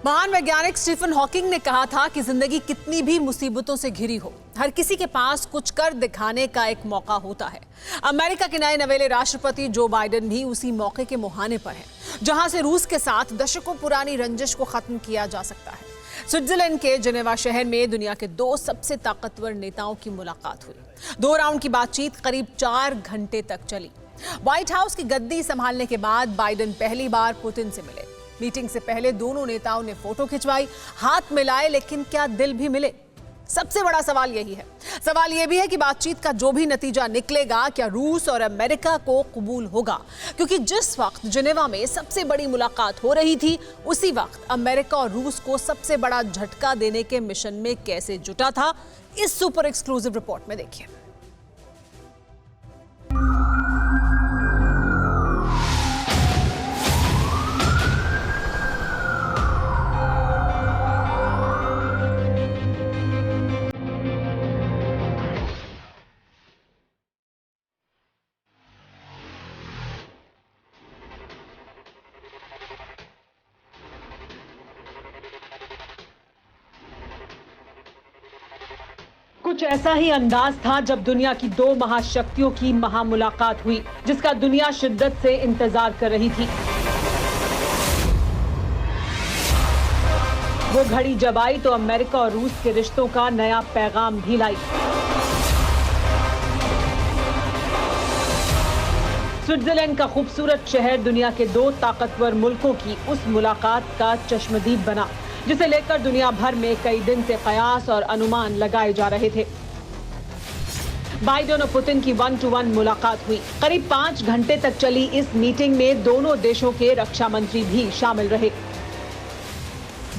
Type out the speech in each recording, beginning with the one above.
महान वैज्ञानिक Stephen Hawking ने कहा था कि जिंदगी कितनी भी मुसीबतों से घिरी हो, हर किसी के पास कुछ कर दिखाने का एक मौका होता है। अमेरिका के नए नवेले राष्ट्रपति जो बाइडेन भी उसी मौके के मुहाने पर हैं, जहां से रूस के साथ दशकों पुरानी रंजिश को खत्म किया जा सकता है। स्विट्जरलैंड के जिनेवा शहर में दुनिया के दो सबसे ताकतवर नेताओं की मुलाकात हुई। 2 राउंड की बातचीत करीब 4 घंटे तक चली। व्हाइट हाउस की गद्दी संभालने के बाद बाइडेन पहली बार पुतिन से मिले। मीटिंग से पहले दोनों नेताओं ने फोटो खिंचवाई, हाथ मिलाए, लेकिन क्या दिल भी मिले? सबसे बड़ा सवाल यही है। सवाल यह भी है कि बातचीत का जो भी नतीजा निकलेगा, क्या रूस और अमेरिका को कबूल होगा? क्योंकि जिस वक्त जिनेवा में सबसे बड़ी मुलाकात हो रही थी, उसी वक्त अमेरिका और रूस को सबसे बड़ा झटका देने के मिशन में कैसे जुटा था, इस सुपर एक्सक्लूसिव रिपोर्ट में देखिए। कुछ ऐसा ही अंदाज था जब दुनिया की 2 महाशक्तियों की महामुलाकात हुई, जिसका दुनिया शिद्दत से इंतजार कर रही थी। वो घड़ी जब आई तो अमेरिका और रूस के रिश्तों का नया पैगाम भी लाई। स्विट्जरलैंड का खूबसूरत शहर दुनिया के 2 ताकतवर मुल्कों की उस मुलाकात का चश्मदीद बना, जिसे लेकर दुनिया भर में कई दिन से कयास और अनुमान लगाए जा रहे थे। बाइडेन और पुतिन की 1-to-1 मुलाकात हुई। करीब 5 घंटे तक चली इस मीटिंग में दोनों देशों के रक्षा मंत्री भी शामिल रहे।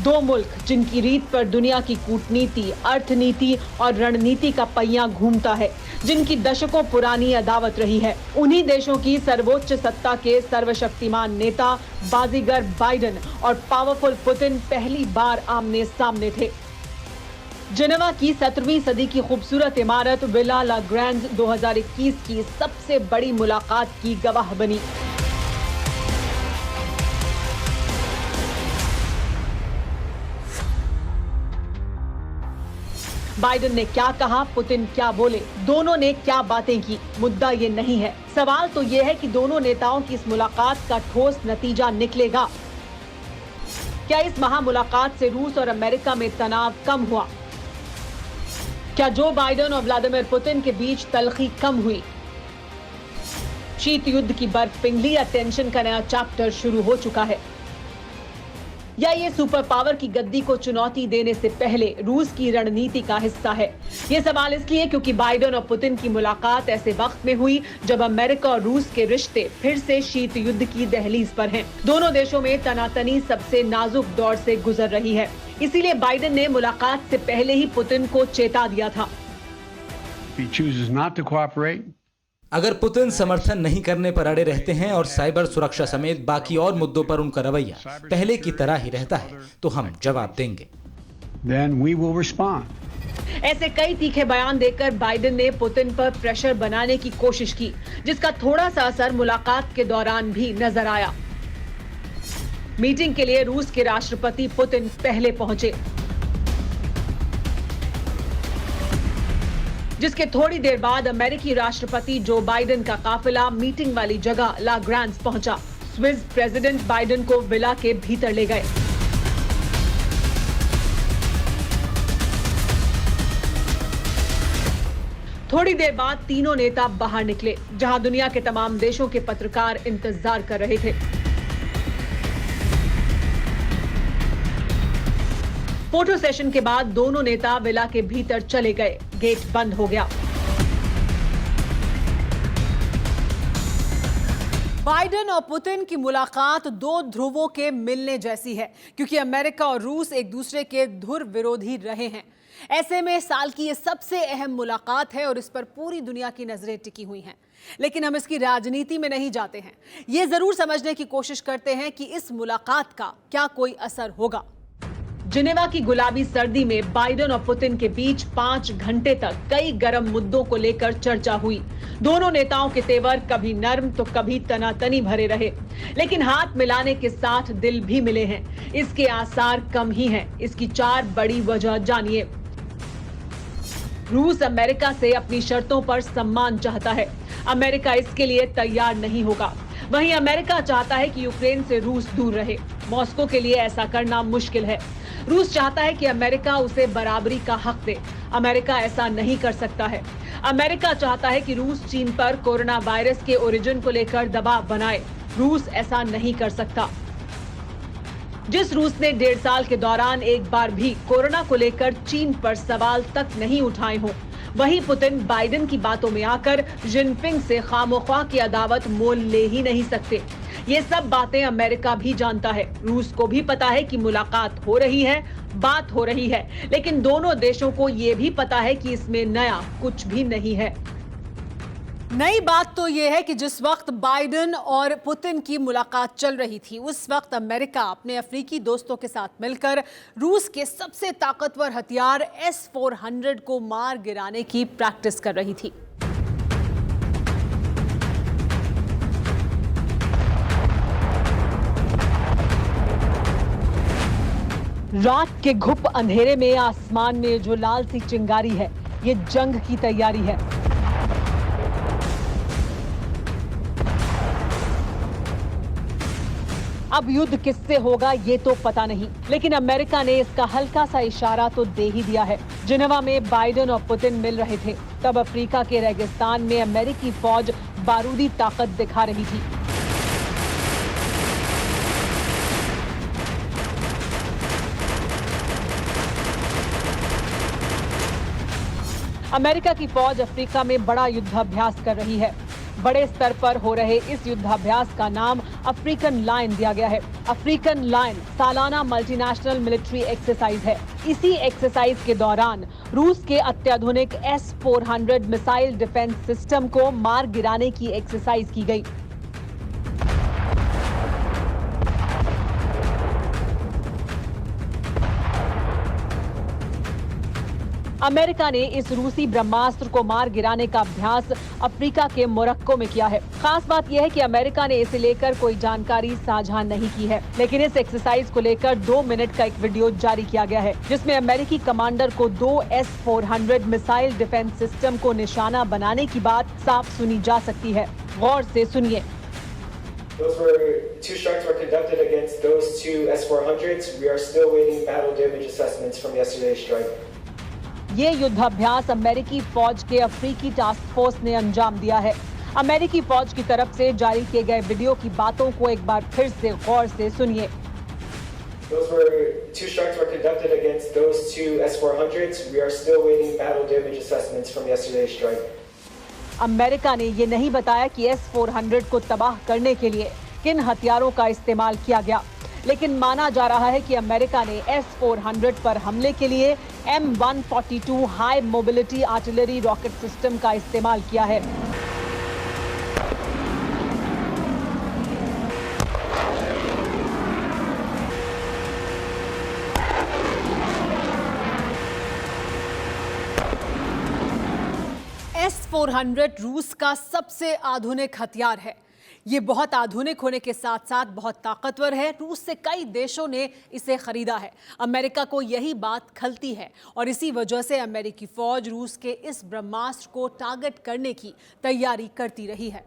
2 मुल्क जिनकी रीत पर दुनिया की कूटनीति, अर्थनीति और रणनीति का पहिया घूमता है, जिनकी दशकों पुरानी अदावत रही है, उन्हीं देशों की सर्वोच्च सत्ता के सर्वशक्तिमान नेता बाजीगर बाइडेन और पावरफुल पुतिन पहली बार आमने सामने थे। जिनेवा की 17वीं सदी की खूबसूरत इमारत विला ला ग्रैंड 2021 की सबसे बड़ी मुलाकात की गवाह बनी। बाइडेन ने क्या कहा, पुतिन क्या बोले, दोनों ने क्या बातें की, मुद्दा ये नहीं है। सवाल तो ये है कि दोनों नेताओं की इस मुलाकात का ठोस नतीजा निकलेगा। क्या इस महामुलाकात से रूस और अमेरिका में तनाव कम हुआ? क्या जो बाइडेन और व्लादिमीर पुतिन के बीच तल्खी कम हुई? शीत युद्ध की बर्फ पिघली या टेंशन का नया चैप्टर शुरू हो चुका है? या ये सुपर पावर की गद्दी को चुनौती देने से पहले रूस की रणनीति का हिस्सा है? ये सवाल इसलिए क्योंकि बाइडेन और पुतिन की मुलाकात ऐसे वक्त में हुई जब अमेरिका और रूस के रिश्ते फिर से शीत युद्ध की दहलीज पर हैं। दोनों देशों में तनातनी सबसे नाजुक दौर से गुजर रही है। इसीलिए बाइडेन ने मुलाकात से पहले ही पुतिन को चेता दिया था। अगर पुतिन समर्थन नहीं करने पर अड़े रहते हैं और साइबर सुरक्षा समेत बाकी और मुद्दों पर उनका रवैया पहले की तरह ही रहता है, तो हम जवाब देंगे। ऐसे कई तीखे बयान देकर बाइडेन ने पुतिन पर प्रेशर बनाने की कोशिश की, जिसका थोड़ा सा असर मुलाकात के दौरान भी नजर आया। मीटिंग के लिए रूस के राष्ट्रपति पुतिन पहले पहुंचे, जिसके थोड़ी देर बाद अमेरिकी राष्ट्रपति जो बाइडेन का काफिला मीटिंग वाली जगह ला ग्रांड पहुंचा। स्विस प्रेसिडेंट बाइडेन को विला के भीतर ले गए। थोड़ी देर बाद तीनों नेता बाहर निकले, जहां दुनिया के तमाम देशों के पत्रकार इंतजार कर रहे थे। फोटो सेशन के बाद दोनों नेता विला के भीतर चले गए। गेट बंद हो गया। बाइडेन और पुतिन की मुलाकात 2 ध्रुवों के मिलने जैसी है, क्योंकि अमेरिका और रूस एक दूसरे के धुर विरोधी रहे हैं। ऐसे में साल की ये सबसे अहम मुलाकात है और इस पर पूरी दुनिया की नजरें टिकी हुई हैं। लेकिन हम इसकी राजनीति में नहीं जाते हैं, ये जरूर समझने की कोशिश करते हैं कि इस मुलाकात का क्या कोई असर होगा। जिनेवा की गुलाबी सर्दी में बाइडेन और पुतिन के बीच 5 घंटे तक कई गर्म मुद्दों को लेकर चर्चा हुई। दोनों नेताओं के तेवर कभी नर्म तो कभी तनातनी भरे रहे, लेकिन हाथ मिलाने के साथ दिल भी मिले हैं। इसके आसार कम ही हैं। इसकी 4 बड़ी वजह जानिए। रूस अमेरिका से अपनी शर्तों पर सम्मान चाहता है। अमेरिका इसके लिए तैयार नहीं होगा। वहीं अमेरिका चाहता है कि यूक्रेन से रूस दूर रहे। मॉस्को के लिए ऐसा करना मुश्किल है। रूस चाहता है कि अमेरिका उसे बराबरी का हक दे। अमेरिका ऐसा नहीं कर सकता है। अमेरिका चाहता है कि रूस चीन पर कोरोना वायरस के ओरिजिन को लेकर दबाव बनाए। रूस ऐसा नहीं कर सकता। जिस रूस ने 1.5 साल के दौरान एक बार भी कोरोना को लेकर चीन पर सवाल तक नहीं उठाए हों, वहीं पुतिन बाइडेन की बातों में आकर जिनपिंग से खामोखा की अदावत मोल ले ही नहीं सकते। ये सब बातें अमेरिका भी जानता है। रूस को भी पता है कि मुलाकात हो रही है, बात हो रही है, लेकिन दोनों देशों को ये भी पता है कि इसमें नया कुछ भी नहीं है। नई बात तो यह है कि जिस वक्त बाइडेन और पुतिन की मुलाकात चल रही थी, उस वक्त अमेरिका अपने अफ्रीकी दोस्तों के साथ मिलकर रूस के सबसे ताकतवर हथियार S-400 को मार गिराने की प्रैक्टिस कर रही थी। रात के घुप अंधेरे में आसमान में जो लाल सी चिंगारी है, ये जंग की तैयारी है। अब युद्ध किससे होगा ये तो पता नहीं, लेकिन अमेरिका ने इसका हल्का सा इशारा तो दे ही दिया है। जिनेवा में बाइडेन और पुतिन मिल रहे थे, तब अफ्रीका के रेगिस्तान में अमेरिकी फौज बारूदी ताकत दिखा रही थी। अमेरिका की फौज अफ्रीका में बड़ा युद्धाभ्यास कर रही है। बड़े स्तर पर हो रहे इस युद्धाभ्यास का नाम अफ्रीकन लायन दिया गया है। अफ्रीकन लायन सालाना मल्टीनेशनल मिलिट्री एक्सरसाइज है। इसी एक्सरसाइज के दौरान रूस के अत्याधुनिक S-400 मिसाइल डिफेंस सिस्टम को मार गिराने की एक्सरसाइज की गई। अमेरिका ने इस रूसी ब्रह्मास्त्र को मार गिराने का अभ्यास अफ्रीका के मोरक्को में किया है। खास बात यह है कि अमेरिका ने इसे लेकर कोई जानकारी साझा नहीं की है, लेकिन इस एक्सरसाइज को लेकर 2 मिनट का एक वीडियो जारी किया गया है, जिसमें अमेरिकी कमांडर को 2 S-400 मिसाइल डिफेंस सिस्टम को निशाना बनाने की बात साफ सुनी जा सकती है। गौर से सुनिए। Those were 2 strikes were conducted against those 2 S-400s. We are still waiting battle damage assessments from yesterday's strike. ये युद्धाभ्यास अमेरिकी फौज के अफ्रीकी टास्क फोर्स ने अंजाम दिया है। अमेरिकी फौज की तरफ से जारी किए गए वीडियो की बातों को एक बार फिर से गौर से सुनिए। Those were 2 strikes were conducted against those 2 S-400s. We are still waiting battle damage assessments from yesterday's strike. America ने ये नहीं बताया कि S-400 को तबाह करने के लिए किन हथियारों का इस्तेमाल किया गया, लेकिन माना जा रहा है कि अमेरिका ने S-400 पर हमले के लिए M142 high mobility artillery rocket system का इस्तेमाल किया है। S-400 रूस का सबसे आधुनिक हथियार है। ये बहुत आधुनिक होने के साथ साथ बहुत ताकतवर है। रूस से कई देशों ने इसे खरीदा है। अमेरिका को यही बात खलती है और इसी वजह से अमेरिकी फौज रूस के इस ब्रह्मास्त्र को टारगेट करने की तैयारी करती रही है।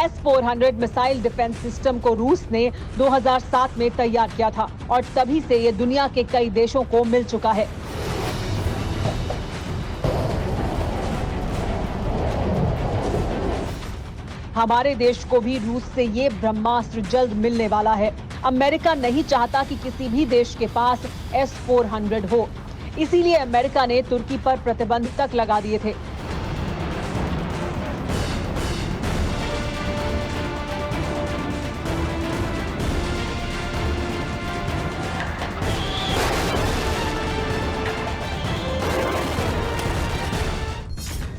S-400 मिसाइल डिफेंस सिस्टम को रूस ने 2007 में तैयार किया था और तभी से ये दुनिया के कई देशों को मिल चुका है। हमारे देश को भी रूस से ये ब्रह्मास्त्र जल्द मिलने वाला है। अमेरिका नहीं चाहता कि किसी भी देश के पास S-400 हो, इसीलिए अमेरिका ने तुर्की पर प्रतिबंध तक लगा दिए थे।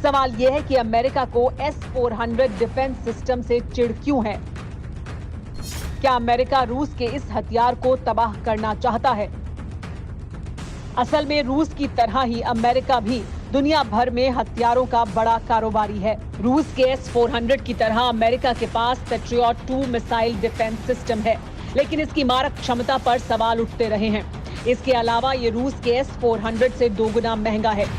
सवाल यह है कि अमेरिका को S-400 डिफेंस सिस्टम से चिढ़ क्यों है? क्या अमेरिका रूस के इस हथियार को तबाह करना चाहता है? असल में रूस की तरह ही अमेरिका भी दुनिया भर में हथियारों का बड़ा कारोबारी है। रूस के S-400 की तरह अमेरिका के पास पैट्रियट 2 मिसाइल डिफेंस सिस्टम है, लेकिन इसकी मारक क्षमता पर सवाल उठते रहे हैं। इसके अलावा ये रूस के S-400 से 2 गुना महंगा है।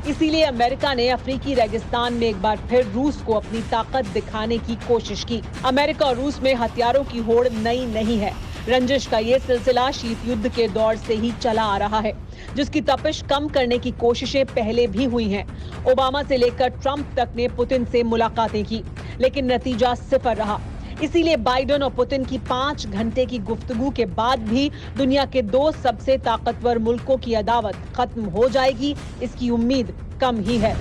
इसीलिए अमेरिका ने अफ्रीकी रेगिस्तान में एक बार फिर रूस को अपनी ताकत दिखाने की कोशिश की। अमेरिका और रूस में हथियारों की होड़ नई नहीं है। रंजिश का ये सिलसिला शीत युद्ध के दौर से ही चला आ रहा है, जिसकी तपिश कम करने की कोशिशें पहले भी हुई हैं। ओबामा से लेकर ट्रंप तक ने पुतिन से मुलाकातें की, लेकिन नतीजा सिफर रहा। इसीलिए बाइडेन और पुतिन की 5 घंटे की गुफ्तगू के बाद भी दुनिया के 2 सबसे ताकतवर मुल्कों की अदावत खत्म हो जाएगी, इसकी उम्मीद कम ही है।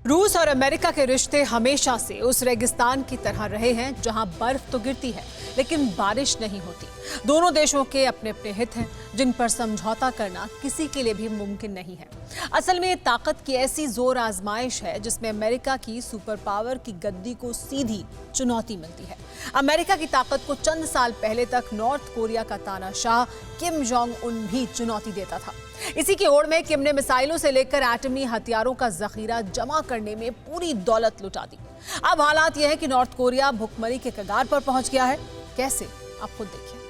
रूस और अमेरिका के रिश्ते हमेशा से उस रेगिस्तान की तरह रहे हैं जहां बर्फ तो गिरती है लेकिन बारिश नहीं होती। दोनों देशों के अपने अपने हित हैं जिन पर समझौता करना किसी के लिए भी मुमकिन नहीं है। असल में ये ताकत की ऐसी जोर आजमाइश है जिसमें अमेरिका की सुपर पावर की गद्दी को सीधी चुनौती मिलती है। अमेरिका की ताकत को चंद साल पहले तक नॉर्थ कोरिया का तानाशाह किम जोंग उन भी चुनौती देता था। इसी की होड़ में किम ने मिसाइलों से लेकर एटमी हथियारों का जखीरा जमा करने में पूरी दौलत लुटा दी। अब हालात यह है कि नॉर्थ कोरिया भुखमरी के कगार पर पहुंच गया है। कैसे, आप खुद देखिए।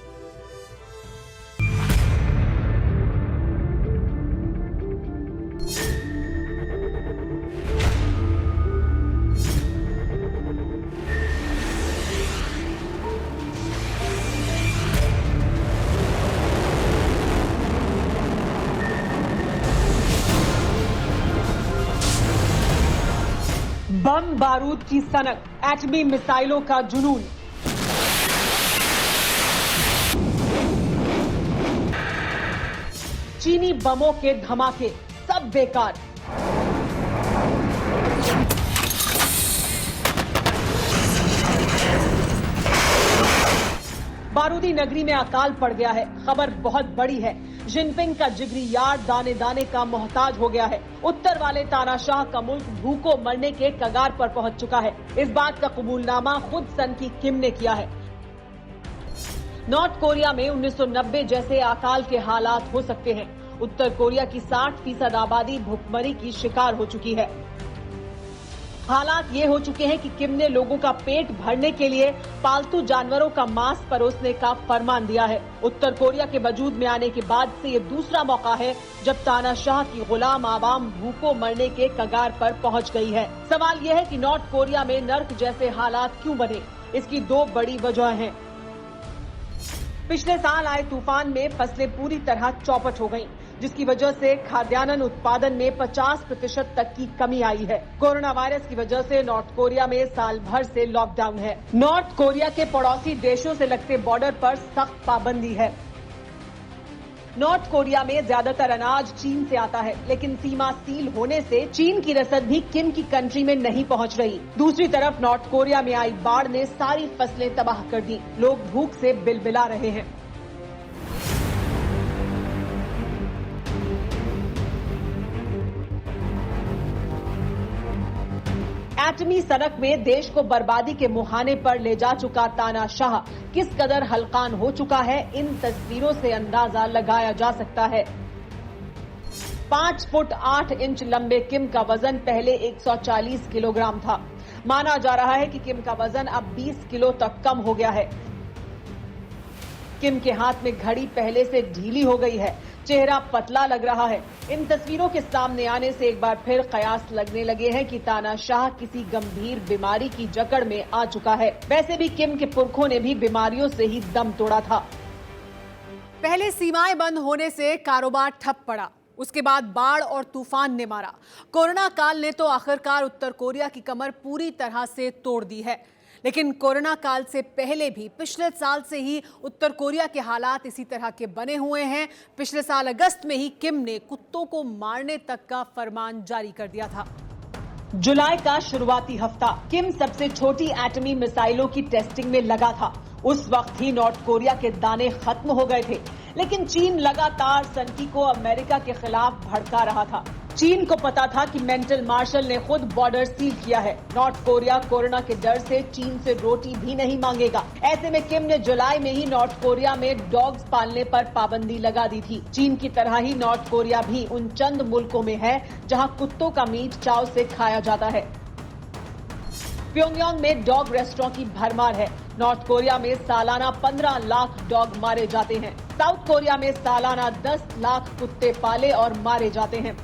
बम बारूद की सनक, एटमी मिसाइलों का जुनून। चीनी बमों के धमाके, सब बेकार। बारूदी नगरी में अकाल पड़ गया है। खबर बहुत बड़ी है। जिनपिंग का जिगरी यार दाने दाने का मोहताज हो गया है। उत्तर वाले तानाशाह का मुल्क भूखों मरने के कगार पर पहुंच चुका है। इस बात का कबूलनामा खुद सन की किम ने किया है। नॉर्थ कोरिया में 1990 जैसे अकाल के हालात हो सकते हैं। उत्तर कोरिया की 60% आबादी भूखमरी की शिकार हो चुकी है। हालात ये हो चुके हैं कि किम ने लोगों का पेट भरने के लिए पालतू जानवरों का मांस परोसने का फरमान दिया है। उत्तर कोरिया के वजूद में आने के बाद से ये दूसरा मौका है जब तानाशाह की गुलाम आवाम भूखों मरने के कगार पर पहुंच गई है। सवाल यह है कि नॉर्थ कोरिया में नर्क जैसे हालात क्यों बने? इसकी 2 बड़ी वजह हैं। पिछले साल आए तूफान में फसलें पूरी तरह चौपट हो गईं, जिसकी वजह से खाद्यान्न उत्पादन में 50% तक की कमी आई है। कोरोना वायरस की वजह से नॉर्थ कोरिया में साल भर से लॉकडाउन है। नॉर्थ कोरिया के पड़ोसी देशों से लगते बॉर्डर पर सख्त पाबंदी है। नॉर्थ कोरिया में ज्यादातर अनाज चीन से आता है, लेकिन सीमा सील होने से चीन की रसद भी किम की कंट्री में नहीं पहुंच रही। दूसरी तरफ नॉर्थ कोरिया में आई बाढ़ ने सारी फसलें तबाह कर दी। लोग भूख से बिलबिला रहे हैं। एटमी सनक में देश को बर्बादी के मुहाने पर ले जा चुका तानाशाह किस कदर हल्कान हो चुका है, इन तस्वीरों से अंदाजा लगाया जा सकता है। 5 फुट 8 इंच लंबे किम का वजन पहले 140 किलोग्राम था। माना जा रहा है कि किम का वजन अब 20 किलो तक कम हो गया है। किम के हाथ में घड़ी पहले से ढीली हो गई है। चेहरा पतला लग रहा है। इन तस्वीरों के सामने आने से एक बार फिर कयास लगने लगे हैं कि तानाशाह किसी गंभीर बीमारी की जकड़ में आ चुका है। वैसे भी किम के पुरखों ने भी बीमारियों से ही दम तोड़ा था। पहले सीमाएं बंद होने से कारोबार ठप पड़ा, उसके बाद बाढ़ और तूफान ने मारा। कोरोना काल ने तो आखिरकार उत्तर कोरिया की कमर पूरी तरह से तोड़ दी है। लेकिन कोरोना काल से पहले भी पिछले साल से ही उत्तर कोरिया के हालात इसी तरह के बने हुए हैं। पिछले साल अगस्त में ही किम ने कुत्तों को मारने तक का फरमान जारी कर दिया था। जुलाई का शुरुआती हफ्ता किम सबसे छोटी एटमी मिसाइलों की टेस्टिंग में लगा था। उस वक्त ही नॉर्थ कोरिया के दाने खत्म हो गए थे, लेकिन चीन लगातार सनकी को अमेरिका के खिलाफ भड़का रहा था। चीन को पता था कि मेंटल मार्शल ने खुद बॉर्डर सील किया है। नॉर्थ कोरिया कोरोना के डर से चीन से रोटी भी नहीं मांगेगा। ऐसे में किम ने जुलाई में ही नॉर्थ कोरिया में डॉग्स पालने पर पाबंदी लगा दी थी। चीन की तरह ही नॉर्थ कोरिया भी उन चंद मुल्कों में है जहां कुत्तों का मीट चाव से खाया जाता है। प्योंगयांग में डॉग रेस्टोरेंट की भरमार है। नॉर्थ कोरिया में सालाना 15 लाख डॉग मारे जाते हैं। साउथ कोरिया में सालाना 10 लाख कुत्ते पाले और मारे जाते हैं।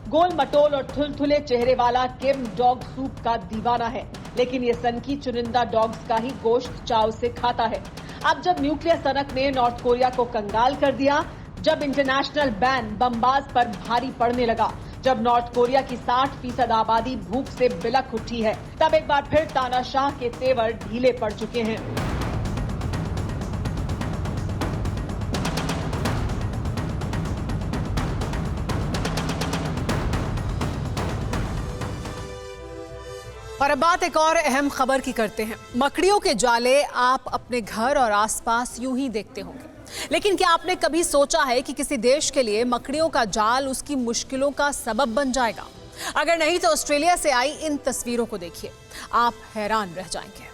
गोल मटोल और थुलथुले चेहरे वाला किम डॉग सूप का दीवाना है, लेकिन ये सनकी चुनिंदा डॉग्स का ही गोश्त चाव से खाता है। अब जब न्यूक्लियर सनक ने नॉर्थ कोरिया को कंगाल कर दिया, जब इंटरनेशनल बैन बमबाज पर भारी पड़ने लगा, जब नॉर्थ कोरिया की 60% आबादी भूख से बिलख उठी है, तब एक बार फिर तानाशाह के तेवर ढीले पड़ चुके हैं। और अब बात एक और अहम खबर की करते हैं। मकड़ियों के जाले आप अपने घर और आसपास यूं ही देखते होंगे, लेकिन क्या आपने कभी सोचा है कि किसी देश के लिए मकड़ियों का जाल उसकी मुश्किलों का सबब बन जाएगा? अगर नहीं तो ऑस्ट्रेलिया से आई इन तस्वीरों को देखिए, आप हैरान रह जाएंगे।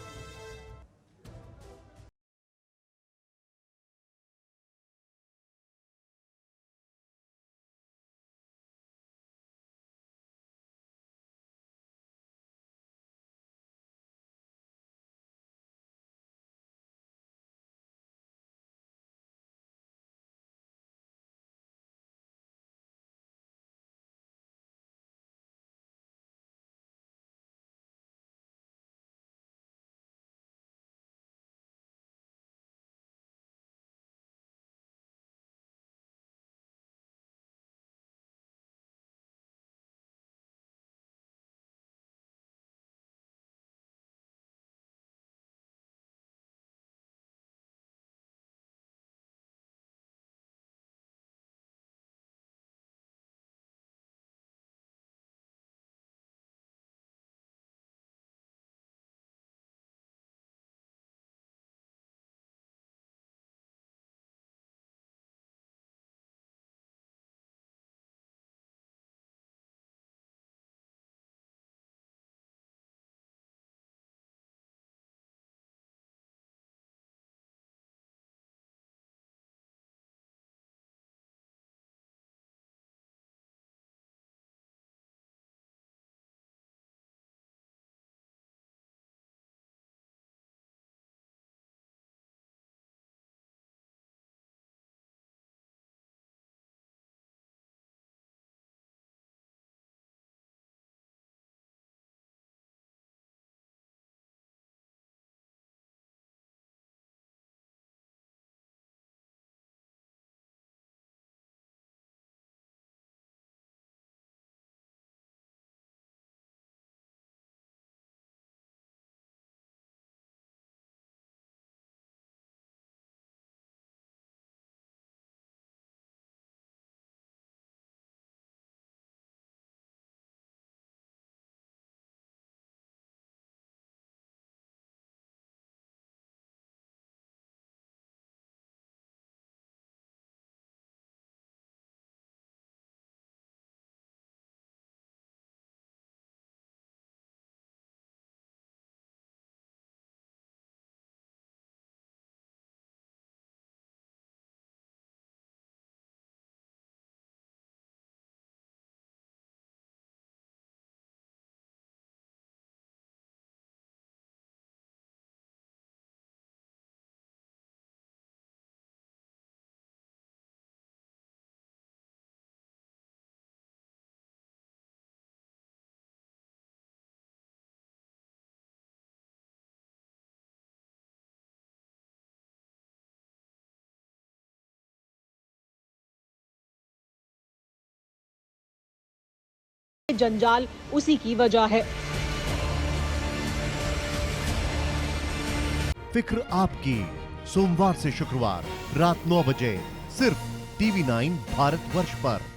जंजाल उसी की वजह है। फिक्र आपकी, सोमवार से शुक्रवार रात 9 बजे सिर्फ TV9 भारतवर्ष पर।